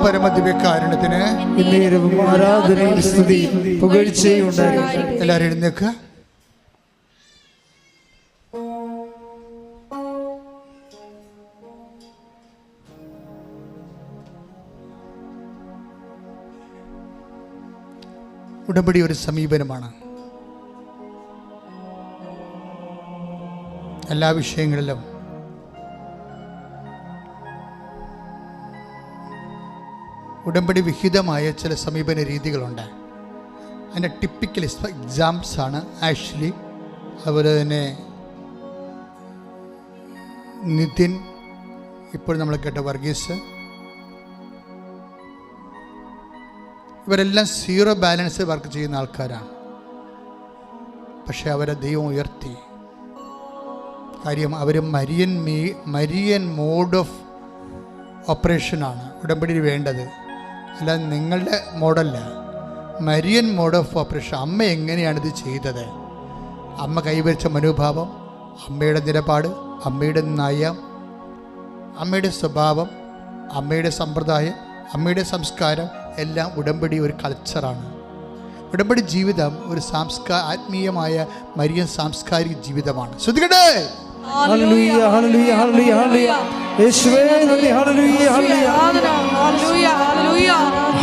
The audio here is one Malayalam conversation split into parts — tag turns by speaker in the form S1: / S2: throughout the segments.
S1: പരമദിവ്യകാരുണ്യത്തിന്
S2: ആരാധനയും സ്തുതിയും പുകഴ്ചയും ഉണ്ടായിരിക്കട്ടെ.
S1: എല്ലാവരും എഴുന്നേൽക്കുക. ഉടമ്പടി ഒരു സമീപനമാണ്. എല്ലാ വിഷയങ്ങളിലും ഉടമ്പടി വിഹിതമായ ചില സമീപന രീതികളുണ്ട്. അതിൻ്റെ ടിപ്പിക്കൽ എക്സാംസ് ആണ് ആഷ്ലി, അതുപോലെ തന്നെ നിതിൻ, ഇപ്പോൾ നമ്മൾ കേട്ട വർഗീസ്. ഇവരെല്ലാം സീറോ ബാലൻസ് വർക്ക് ചെയ്യുന്ന ആൾക്കാരാണ്. പക്ഷെ അവരെ ദൈവം ഉയർത്തി. കാര്യം അവർ മരിയൻ മോഡ് ഓഫ് ഓപ്പറേഷനാണ് ഉടമ്പടിയിൽ വേണ്ടത്, അല്ലാതെ നിങ്ങളുടെ മോഡല്ല. Marian mode of operation. അമ്മ എങ്ങനെയാണിത് ചെയ്തത്? അമ്മ കൈവരിച്ച മനോഭാവം, അമ്മയുടെ നിലപാട്, അമ്മയുടെ നയം, അമ്മയുടെ സ്വഭാവം, അമ്മയുടെ സമ്പ്രദായം, അമ്മയുടെ സംസ്കാരം എല്ലാം ഉടമ്പടി ഒരു കൾച്ചറാണ്. ഉടമ്പടി ജീവിതം ഒരു ആത്മീയമായ മരിയൻ സാംസ്കാരിക ജീവിതമാണ്. ശ്രദ്ധിക്കട്ടെ.
S2: ഹല്ലേലൂയ ഹല്ലേലൂയ ഹല്ലേലൂയ ഹല്ലേലൂയ യേശുവേ നന്ദി. Hallelujah hallelujah hallelujah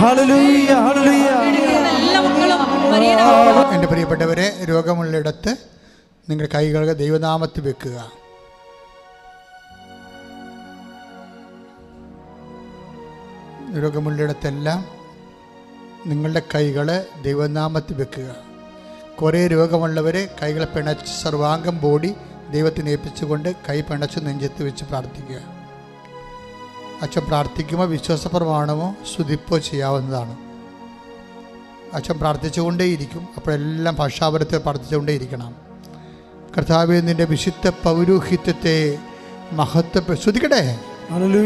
S2: hallelujah hallelujah.
S1: എൻ്റെ പ്രിയപ്പെട്ടവരെ, രോഗമുള്ളിടത്ത് നിങ്ങളുടെ കൈകൾ ദൈവനാമത്തിൽ വെക്കുക. രോഗമുള്ളിടത്തെല്ലാം നിങ്ങളുടെ കൈകൾ ദൈവനാമത്തിൽ വെക്കുക. കുറേ രോഗമുള്ളവരെ കൈകളെ പിണച്ച് സർവാംഗം ബോഡി ദൈവത്തിന് ഏൽപ്പിച്ചുകൊണ്ട് കൈ പിണച്ച് നെഞ്ചത്ത് വെച്ച് പ്രാർത്ഥിക്കുക. അച്ഛൻ പ്രാർത്ഥിക്കുമ്പോൾ വിശ്വാസപ്രമാണമോ സ്തുതിപ്പോ ചെയ്യാവുന്നതാണ്. അച്ഛൻ പ്രാർത്ഥിച്ചുകൊണ്ടേയിരിക്കും. അപ്പോഴെല്ലാം ഭാഷാപരത്തിൽ പ്രാർത്ഥിച്ചുകൊണ്ടേയിരിക്കണം. കർത്താവേ, നിൻ്റെ വിശുദ്ധ പൗരോഹിത്യത്തെ ശ്രദ്ധിക്കട്ടെ.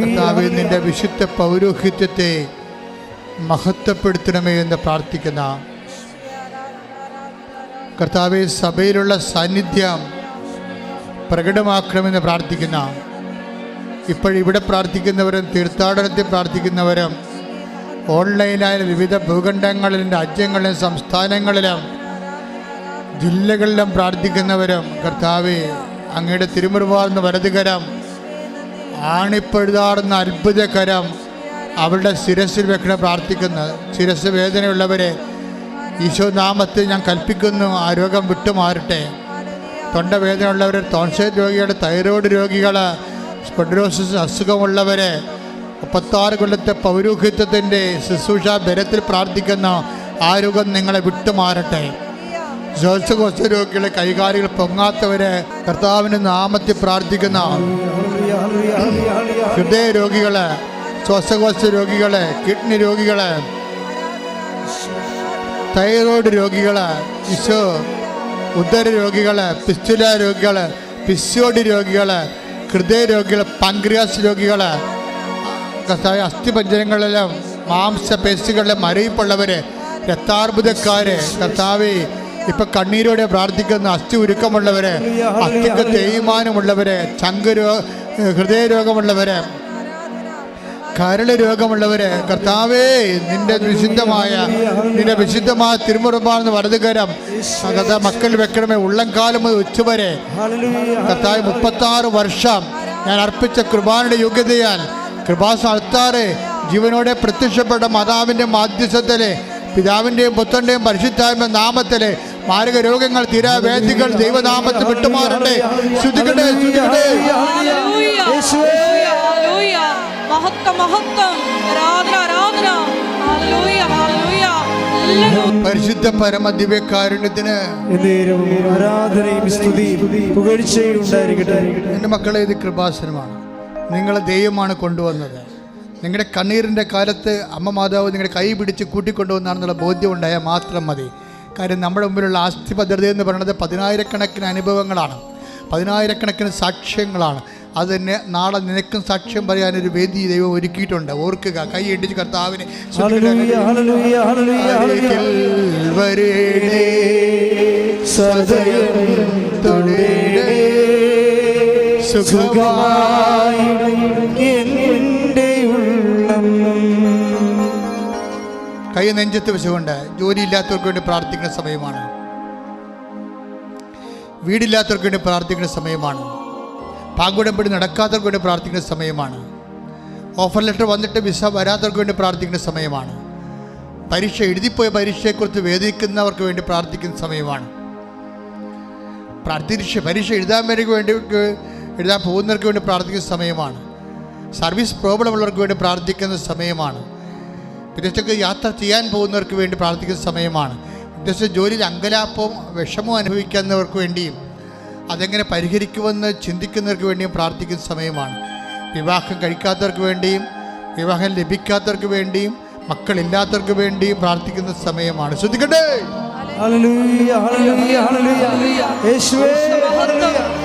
S1: കർത്താവേ, നിൻ്റെ വിശുദ്ധ പൗരോഹിത്യത്തെ മഹത്വപ്പെടുത്തണമേ എന്ന് പ്രാർത്ഥിക്കുന്ന കർത്താവേ, സഭയിലുള്ള സാന്നിധ്യം പ്രകടമാക്കണമെന്ന് പ്രാർത്ഥിക്കുന്ന, ഇപ്പോഴിവിടെ പ്രാർത്ഥിക്കുന്നവരും തീർത്ഥാടനത്തിൽ പ്രാർത്ഥിക്കുന്നവരും ഓൺലൈനായ വിവിധ ഭൂഖണ്ഡങ്ങളിലും രാജ്യങ്ങളിലും സംസ്ഥാനങ്ങളിലും ജില്ലകളിലും പ്രാർത്ഥിക്കുന്നവരും കർത്താവേ, അങ്ങയുടെ തിരുമുറുവാർന്ന വലതുകരം, ആണിപ്പഴുതാർന്ന അത്ഭുതകരം അവരുടെ ശിരസിൽ വെക്കണം പ്രാർത്ഥിക്കുന്നു. ശിരസ് വേദനയുള്ളവരെ ഈശോ നാമത്തിൽ ഞാൻ കൽപ്പിക്കുന്നു, ആ രോഗം വിട്ടുമാറട്ടെ. തൊണ്ടവേദനയുള്ളവർ, ടോൺസിൽ രോഗികൾ, തൈറോയ്ഡ് രോഗികൾ, സ്പോണ്ടിലോസിസ് അസുഖമുള്ളവരെ, 36 കൊല്ലത്തെ പൗരോഹിത്യത്തിൻ്റെ ശുശ്രൂഷ ബലത്തിൽ പ്രാർത്ഥിക്കുന്ന ആ രോഗം നിങ്ങളെ വിട്ടുമാറട്ടെ. ശ്വാസകോശ രോഗികളെ, കൈകാലുകൾ പൊങ്ങാത്തവരെ കർത്താവിൻ്റെ നാമത്തിൽ പ്രാർത്ഥിക്കുന്ന ഹൃദയ രോഗികളെ, ശ്വാസകോശ രോഗികളെ, കിഡ്നി രോഗികളെ, തൈറോയ്ഡ് രോഗികളെ, ഈശോ ഉദര രോഗികളെ, പിസ്റ്റുല രോഗികളെ, പിസിഒഡി രോഗികളെ, ഹൃദയ രോഗികളെ, പാൻക്രിയാസ് രോഗികളെ, അസ്ഥിപഞ്ജരങ്ങളിലും മാംസപേശികളിലെ മരയിപ്പുള്ളവരെ, രക്താർബുദക്കാരെ, കർത്താവേ ഇപ്പൊ കണ്ണീരോടെ പ്രാർത്ഥിക്കുന്ന അസ്ഥി ഉരുക്കമുള്ളവരെ, അസ്ഥിക്ക് തേയ്മാനമുള്ളവരെ, ഹൃദയ രോഗമുള്ളവരെ, കരള് രോഗമുള്ളവരെ, കർത്താവേ നിന്റെ വിശുദ്ധമായ തിരുമുറുമ്പാണെന്ന് വലതുകരം മക്കൾ വെക്കണമേ. ഉള്ളംകാലം മുതൽ ഉച്ചവരെ കർത്താവ് 36 വർഷം ഞാൻ അർപ്പിച്ച കൃപാനയുടെ യോഗ്യതയാൽ കൃപാസ്ഥാനത്താറ് ജീവനോടെ പ്രത്യക്ഷപ്പെട്ട മാതാവിൻ്റെ മാധ്യസ്ഥത്തിലെ പിതാവിൻ്റെയും പുത്രൻ്റെയും പരിശുദ്ധാത്മ നാമത്തിലെ മാരക രോഗങ്ങൾ, തീരാവേദികൾ ദൈവനാമത്തിൽ വിട്ടുമാറട്ടെ. ശ്രുതിക്കട്ടെ, ശ്രുതിക്കട്ടെ. പരിശുദ്ധ പരമദിവ്യകാരുണ്യത്തിന്
S2: ആരാധനയും സ്തുതിയും പുകഴ്ചയും ഉണ്ടായിരിക്കട്ടെ.
S1: എൻ്റെ മക്കളെ, ഇത് കൃപാസനമാണ്. നിങ്ങളെ ദൈവമാണ് കൊണ്ടുവന്നത്. നിങ്ങളുടെ കണ്ണീരിൻ്റെ കാലത്ത് അമ്മ മാതാവ് നിങ്ങളുടെ കൈ പിടിച്ച് കൂട്ടിക്കൊണ്ടുവന്നാണെന്നുള്ള ബോധ്യം ഉണ്ടായാൽ മാത്രം മതി. കാര്യം നമ്മുടെ മുമ്പിലുള്ള ആസ്തി ഭദ്രത എന്ന് പറയുന്നത് 10,000-കണക്കിന് അനുഭവങ്ങളാണ്, 10,000-കണക്കിന് സാക്ഷ്യങ്ങളാണ്. അത് തന്നെ നാളെ നിനക്കും സാക്ഷ്യം പറയാനൊരു വേദി ദൈവം ഒരുക്കിയിട്ടുണ്ട്. ഓർക്കുക, കൈ ഇടിച്ച് കർത്താവിനെ
S2: സുഖമായി എൻ്റെ ഉള്ളം
S1: കൈ നെഞ്ചത്ത് വെച്ചുകൊണ്ട് ജോലിയില്ലാത്തവർക്ക് വേണ്ടി പ്രാർത്ഥിക്കുന്ന സമയമാണ്. വീടില്ലാത്തവർക്ക് വേണ്ടി പ്രാർത്ഥിക്കുന്ന സമയമാണ്. പാങ്കുടമ്പടി നടക്കാത്തവർക്ക് വേണ്ടി പ്രാർത്ഥിക്കുന്ന സമയമാണ്. ഓഫർ ലെറ്റർ വന്നിട്ട് വിസ വരാത്തവർക്ക് വേണ്ടി പ്രാർത്ഥിക്കുന്ന സമയമാണ്. പരീക്ഷ എഴുതിപ്പോയ പരീക്ഷയെക്കുറിച്ച് വേദിക്കുന്നവർക്ക് വേണ്ടി പ്രാർത്ഥിക്കുന്ന സമയമാണ്. പരീക്ഷ എഴുതാൻ പോകുന്നവർക്ക് വേണ്ടി പ്രാർത്ഥിക്കുന്ന സമയമാണ്. സർവീസ് പ്രോബ്ലം ഉള്ളവർക്ക് വേണ്ടി പ്രാർത്ഥിക്കുന്ന സമയമാണ്. വിദേശത്തേക്ക് യാത്ര ചെയ്യാൻ പോകുന്നവർക്ക് വേണ്ടി പ്രാർത്ഥിക്കുന്ന സമയമാണ്. വിദേശ ജോലിയിൽ അങ്കലാപ്പവും വിഷമവും അനുഭവിക്കുന്നവർക്ക് വേണ്ടിയും അതെങ്ങനെ പരിഹരിക്കുമെന്ന് ചിന്തിക്കുന്നവർക്ക് വേണ്ടിയും പ്രാർത്ഥിക്കുന്ന സമയമാണ്. വിവാഹം കഴിക്കാത്തവർക്ക് വേണ്ടിയും വിവാഹം ലഭിക്കാത്തവർക്ക് വേണ്ടിയും മക്കളില്ലാത്തവർക്ക് വേണ്ടിയും പ്രാർത്ഥിക്കുന്ന സമയമാണ്. ശ്രദ്ധിക്കട്ടെ.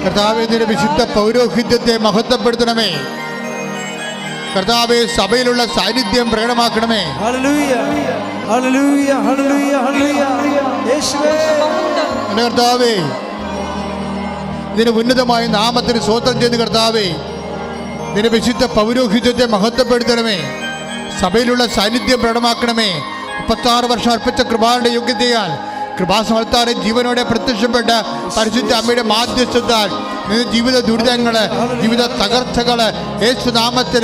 S1: കർത്താവേ, നിന്റെ വിശുദ്ധ പൗരോഹിത്യത്തെ മഹത്വപ്പെടുത്തണമേ. കർത്താവേ, സഭയിലുള്ള സാന്നിധ്യം പ്രകടമാക്കണമേ. കർത്താവേ, ഇതിന് ഉന്നതമായ നാമത്തിന് സ്വന്തം ചെയ്യുന്ന കർത്താവേ, നിന്റെ വിശുദ്ധ പൗരോഹിത്യത്തെ മഹത്വപ്പെടുത്തണമേ. സഭയിലുള്ള സാന്നിധ്യം പ്രകടമാക്കണമേ. 36 വർഷം അർപ്പിച്ച കൃപായുടെ യോഗ്യതയാൽ കൃപാസമർത്താറെ ജീവനോടെ പ്രത്യക്ഷപ്പെട്ട പരിശുദ്ധ അമ്മയുടെ മാധ്യസ്ഥത്താൽ ജീവിത ദുരിതങ്ങൾ, ജീവിത തകർച്ചകൾ യേശുനാമത്തിൽ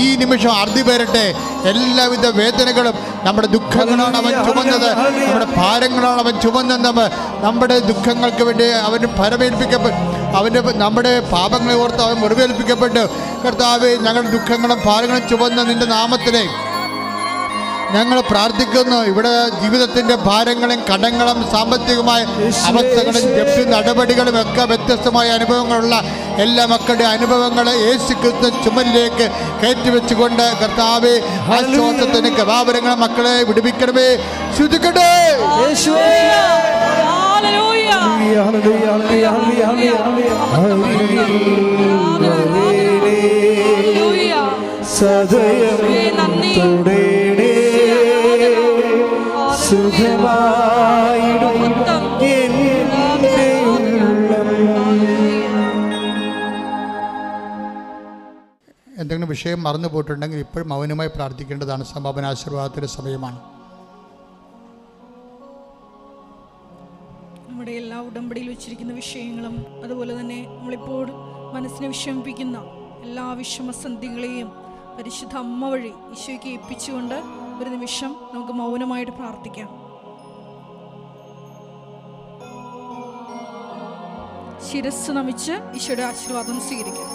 S1: ഈ നിമിഷം അറുതി വരട്ടെ. എല്ലാവിധ വേദനകളും നമ്മുടെ ദുഃഖങ്ങളാണ് അവൻ ചുമന്നത്, നമ്മുടെ ഭാരങ്ങളാണ് അവൻ ചുമന്നത്. നമ്മുടെ ദുഃഖങ്ങൾക്ക് വേണ്ടി അവന് ഫലമേൽപ്പിക്കപ്പെട്ടു. നമ്മുടെ പാപങ്ങളെ ഓർത്ത് അവൻ മുറിവേൽപ്പിക്കപ്പെട്ടു. കർത്താവേ, ഞങ്ങളുടെ ദുഃഖങ്ങളും ഭാരങ്ങളും ചുമന്ന നിന്റെ നാമത്തിലെ ഞങ്ങൾ പ്രാർത്ഥിക്കുന്നു. ഇവിടെ ജീവിതത്തിൻ്റെ ഭാരങ്ങളും കടങ്ങളും സാമ്പത്തികമായ അവസ്ഥകളും ജപ്തി നടപടികളും ഒക്കെ വ്യത്യസ്തമായ അനുഭവങ്ങളുള്ള എല്ലാ മക്കളുടെ അനുഭവങ്ങൾ യേശുക്രിസ്തു ചുമലിലേക്ക് കയറ്റിവെച്ചുകൊണ്ട് കർത്താവേ, ആശ്വാസത്തിന് കൃപാവരങ്ങളെ മക്കളെ വിടുവിക്കണമേ. ശ്രദ്ധിക്കട്ടെ. എന്തെങ്കിലും വിഷയം മറന്നു പോയിട്ടുണ്ടെങ്കിൽ ഇപ്പോഴും മൗനമായി പ്രാർത്ഥിക്കേണ്ടതാണ്. സമാപനാശീർവാദത്തിൻ്റെ സമയമാണ്.
S3: നമ്മുടെ എല്ലാ ഉടമ്പടിയിൽ വെച്ചിരിക്കുന്ന വിഷയങ്ങളും അതുപോലെ തന്നെ നമ്മളിപ്പോൾ മനസ്സിനെ വിഷമിപ്പിക്കുന്ന എല്ലാ വിഷമസന്ധികളെയും പരിശുദ്ധ അമ്മ വഴി ഈശോയ്ക്ക് ഏൽപ്പിച്ചുകൊണ്ട് ഒരു നിമിഷം നമുക്ക് മൗനമായിട്ട് പ്രാർത്ഥിക്കാം. ശിരസ് നമിച്ച് ഈശോയുടെ ആശീർവാദം സ്വീകരിക്കാം.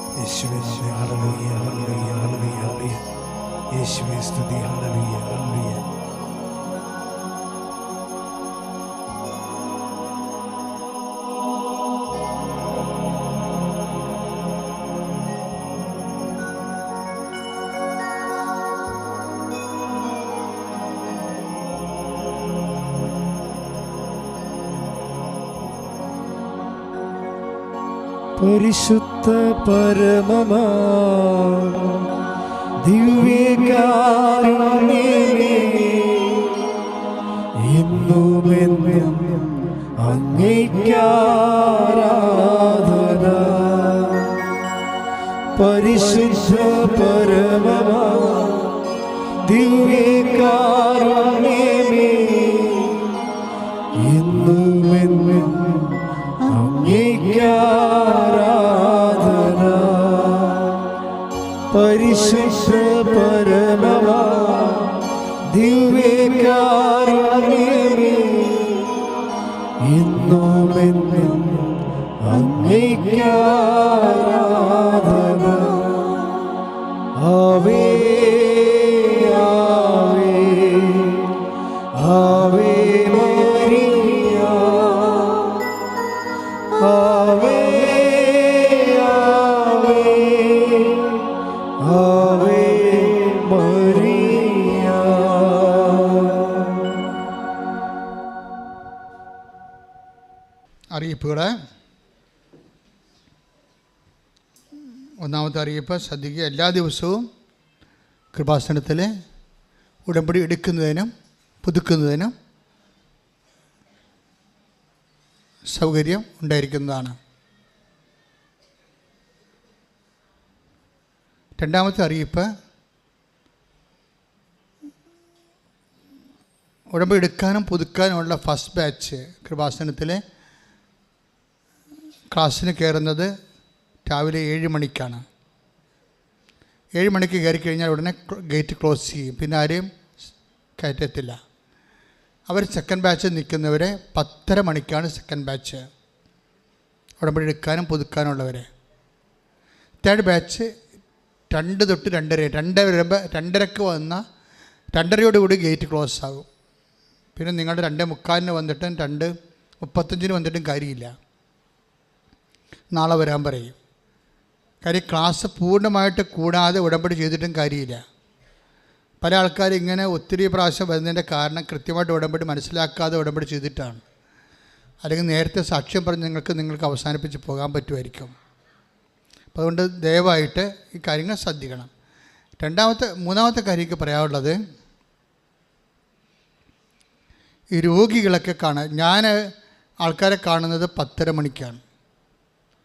S2: പരിശുദ്ധ പരമമാ ദിവ്യകാരുണ്യമേ, എന്നുമെന്നും അങ്ങേയ്ക്കാരാധന. പരിശുദ്ധ പരമമാ ദിവ്യകാരുണ്യമേ, എന്നുമെന്നും അങ്ങേയ്ക്കാരാധന. പരിശുദ്ധ പരമമാ ദിവ്യകാരുണ്യമേ, എന്നുമെന്നും അങ്ങേയ്ക്കാരാധന. ആവേ ആവേ ആവേ മരിയ, ആവേ ആവേ ആവേ മരിയ.
S1: അറിയിപ്പുകൾ. ഒന്നാമത്തെ അറിയിപ്പ് ശ്രദ്ധിക്കുക. എല്ലാ ദിവസവും കൃപാസനത്തിൽ ഉടമ്പടി എടുക്കുന്നതിനും പുതുക്കുന്നതിനും സൗകര്യം ഉണ്ടായിരിക്കുന്നതാണ്. രണ്ടാമത്തെ അറിയിപ്പ്, ഉടമ്പടി എടുക്കാനും പുതുക്കാനുമുള്ള ഫസ്റ്റ് ബാച്ച് കൃപാസനത്തിലെ ക്ലാസ്സിന് കയറുന്നത് രാവിലെ 7 മണിക്കാണ്. 7 മണിക്ക് കയറി കഴിഞ്ഞാൽ ഉടനെ ഗേറ്റ് ക്ലോസ് ചെയ്യും. പിന്നെ ആരെയും കയറ്റത്തില്ല. അവർ സെക്കൻഡ് ബാച്ച് നിൽക്കുന്നവരെ 10:30 മണിക്കാണ് സെക്കൻഡ് ബാച്ച് ഉടമ്പടി എടുക്കാനും പുതുക്കാനുള്ളവരെ. തേർഡ് ബാച്ച് 2 തൊട്ട് 2:30. 2:30 വന്ന 2:30 ഗേറ്റ് ക്ലോസ് ആകും. പിന്നെ നിങ്ങളുടെ 2:45 വന്നിട്ടും 2:35 വന്നിട്ടും കാര്യമില്ല. നാളെ വരാൻ പറയും. കാര്യം ക്ലാസ് പൂർണ്ണമായിട്ട് കൂടാതെ ഉടമ്പടി ചെയ്തിട്ടും കാര്യമില്ല. പല ആൾക്കാർ ഇങ്ങനെ ഒത്തിരി പ്രാവശ്യം വരുന്നതിൻ്റെ കാരണം കൃത്യമായിട്ട് ഉടമ്പടി മനസ്സിലാക്കാതെ ഉടമ്പടി ചെയ്തിട്ടാണ്. അല്ലെങ്കിൽ നേരത്തെ സാക്ഷ്യം പറഞ്ഞ് നിങ്ങൾക്ക് അവസാനിപ്പിച്ച് പോകാൻ പറ്റുമായിരിക്കും. അപ്പോൾ അതുകൊണ്ട് ദയവായിട്ട് ഈ കാര്യങ്ങൾ ശ്രദ്ധിക്കണം. മൂന്നാമത്തെ കാര്യം എനിക്ക് പറയാനുള്ളത്, ഈ രോഗികളൊക്കെ ഞാൻ ആൾക്കാരെ കാണുന്നത് 10:30 മണിക്കാണ്.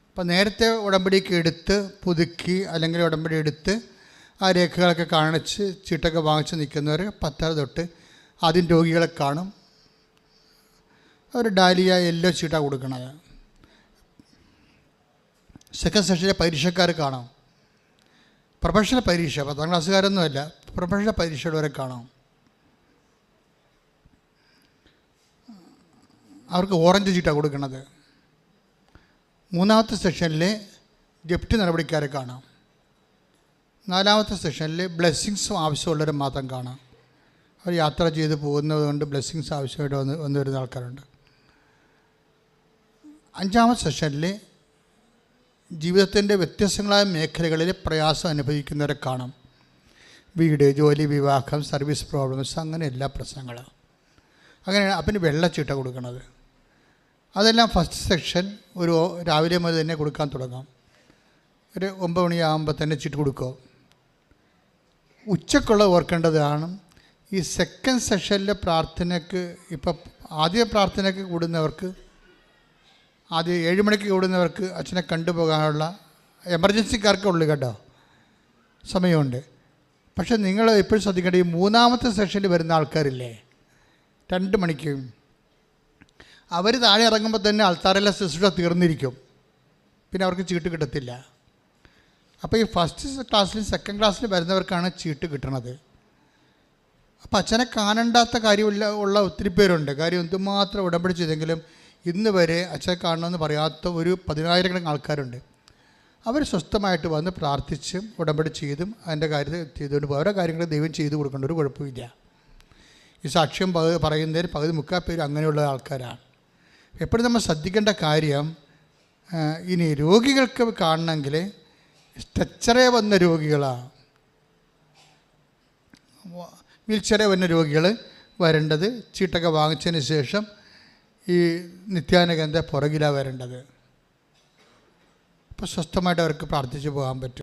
S1: അപ്പോൾ നേരത്തെ ഉടമ്പടിക്ക് എടുത്ത് പുതുക്കി അല്ലെങ്കിൽ ഉടമ്പടി എടുത്ത് ആ രേഖകളൊക്കെ കാണിച്ച് ചീട്ടൊക്കെ വാങ്ങിച്ച് നിൽക്കുന്നവർ 10:30 തൊട്ട് ആദ്യം രോഗികളെ കാണും. അവർ ഡാലിയ യെല്ലോ ചീട്ടാണ് കൊടുക്കണത്. സെക്കൻഡ് സെഷനിലെ പരീക്ഷക്കാർ കാണാം. പ്രൊഫഷണൽ പരീക്ഷ 10ാം ക്ലാസ്സുകാരൊന്നുമല്ല, പ്രൊഫഷണൽ പരീക്ഷയുള്ളവരെ കാണാം. അവർക്ക് ഓറഞ്ച് ചീട്ടാണ് കൊടുക്കുന്നത്. മൂന്നാമത്തെ സെഷനിൽ ജപ്തി നടപടിക്കാരെ കാണാം. 4ാമത്തെ സെഷനിൽ ബ്ലെസ്സിങ്സും ആവശ്യമുള്ളവരെ മാത്രം കാണാം. അവർ യാത്ര ചെയ്ത് പോകുന്നത് കൊണ്ട് ബ്ലെസ്സിങ്സ് ആവശ്യമായിട്ട് വന്നു വരുന്ന ആൾക്കാരുണ്ട്. 5ാമത്തെ സെഷനിൽ ജീവിതത്തിൻ്റെ വ്യത്യസ്തങ്ങളായ മേഖലകളിൽ പ്രയാസം അനുഭവിക്കുന്നവരെ കാണാം. വീട്, ജോലി, വിവാഹം, സർവീസ് പ്രോബ്ലംസ്, അങ്ങനെ എല്ലാ പ്രശ്നങ്ങളും. അങ്ങനെയാണ് അപ്പം വെള്ളച്ചീട്ട കൊടുക്കുന്നത്. അതെല്ലാം ഫസ്റ്റ് സെക്ഷൻ ഒരു രാവിലെ മുതൽ തന്നെ കൊടുക്കാൻ തുടങ്ങാം. ഒരു 9 മണിയാകുമ്പോൾ തന്നെ ചീട്ട് കൊടുക്കുക. ഉച്ചക്കുള്ള ഓർക്കേണ്ടതാണ്, ഈ സെക്കൻഡ് സെഷനിലെ പ്രാർത്ഥനയ്ക്ക് ഇപ്പം ആദ്യ പ്രാർത്ഥനയ്ക്ക് കൂടുന്നവർക്ക്, ആദ്യം 7 മണിക്ക് കൂടുന്നവർക്ക് അച്ഛനെ കണ്ടുപോകാനുള്ള എമർജൻസിക്കാർക്കേ ഉള്ളൂ കേട്ടോ, സമയമുണ്ട്. പക്ഷേ നിങ്ങൾ എപ്പോഴും ശ്രദ്ധിക്കേണ്ട, ഈ 3ാമത്തെ സെഷനിൽ വരുന്ന ആൾക്കാരില്ലേ 2 മണിക്ക്, അവർ താഴെ ഇറങ്ങുമ്പോൾ തന്നെ അൾത്താറിലെ ശുശ്രൂഷ തീർന്നിരിക്കും. പിന്നെ അവർക്ക് ചീട്ട് കിട്ടത്തില്ല. അപ്പോൾ ഈ ഫസ്റ്റ് ക്ലാസ്സിലും സെക്കൻഡ് ക്ലാസ്സിലും വരുന്നവർക്കാണ് ചീട്ട് കിട്ടണത്. അപ്പോൾ അച്ഛനെ കാണണ്ടാത്ത കാര്യമില്ല ഉള്ള ഒത്തിരി പേരുണ്ട്. കാര്യം എന്തുമാത്രം ഉടമ്പടി ചെയ്തെങ്കിലും ഇന്ന് വരെ അച്ഛനെ കാണണമെന്ന് പറയാത്ത ഒരു 10,000 ആൾക്കാരുണ്ട്. അവർ സ്വസ്ഥമായിട്ട് വന്ന് പ്രാർത്ഥിച്ചും ഉടമ്പടി ചെയ്തും അതിൻ്റെ കാര്യത്തിൽ ചെയ്തുകൊണ്ട് ഓരോ കാര്യങ്ങൾ ദൈവം ചെയ്തു കൊടുക്കേണ്ട ഒരു കുഴപ്പമില്ല. ഈ സാക്ഷ്യം പറയുന്നതിൽ പകുതി 3/4 പേര് അങ്ങനെയുള്ള ആൾക്കാരാണ്. എപ്പോഴും നമ്മൾ ശ്രദ്ധിക്കേണ്ട കാര്യം, ഇനി രോഗികൾക്ക് കാണണമെങ്കിൽ സ്ട്രെച്ചറേ വന്ന രോഗികളാണ്, വീൽ ചെയറേ വന്ന രോഗികൾ വരേണ്ടത്. ചീട്ടൊക്കെ വാങ്ങിച്ചതിന് ശേഷം ഈ നിത്യാനഗന്ധ പുറകിലാണ് വരേണ്ടത്. അപ്പോൾ സ്വസ്ഥമായിട്ട് അവർക്ക് പ്രാർത്ഥിച്ച് പോകാൻ പറ്റും.